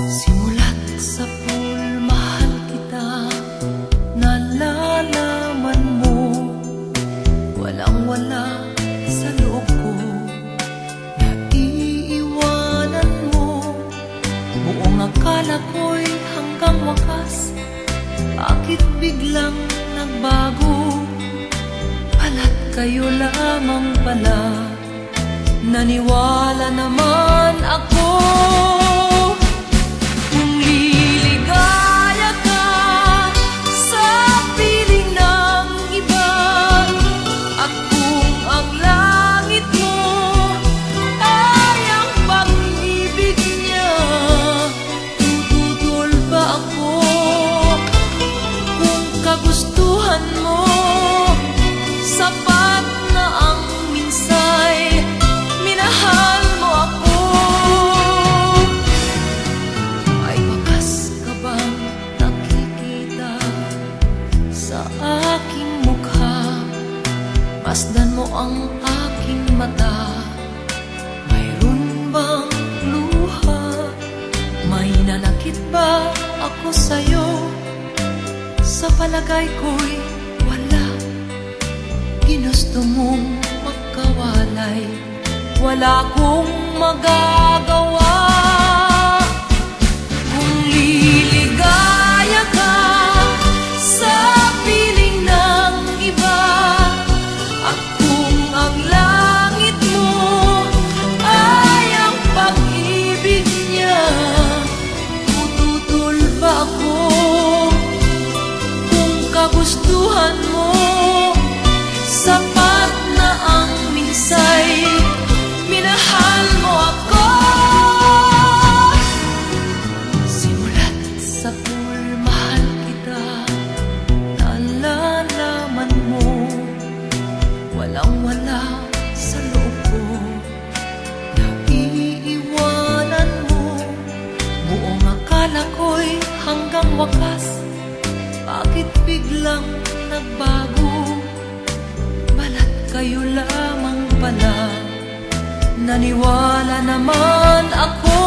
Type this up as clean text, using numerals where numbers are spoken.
Simulat sa pool, mahal kita, nalalaman mo, walang-wala sa loob ko, naiiwanan mo. Buong akala ko'y hanggang wakas, bakit biglang nagbago? Pala't kayo lamang pala, naniwala naman ako. Kung liligaya ka sa piling ng iba, at kung ang langit mo ay ang pag-ibig niya, tututol ba ako? Kung kagustuhan mo sapat na ang minsay, minahal mo ako. May wakas ka bang nakikita sa aking mukha? Masdan mo ang aking mata, mayroon bang luha? May nanakit ba ako sa'yo? Sa palagay ko'y wala. Ginusto mong magkawalay, wala kong magagawa. Kung liligaya ka sa piling ng iba, at kung ang langit mo ay ang pag-ibig niya, tututol ba ako? Kung kagustuhan mo sapat na ang minsay, minahal mo ako. Simulat sa pool, mahal kita, nalalaman mo, walang-wala sa loob ko, naiiwanan mo. Buong akala ko'y hanggang wakas, bakit biglang nagbago? Balat kayo lamang pala, naniwala naman ako.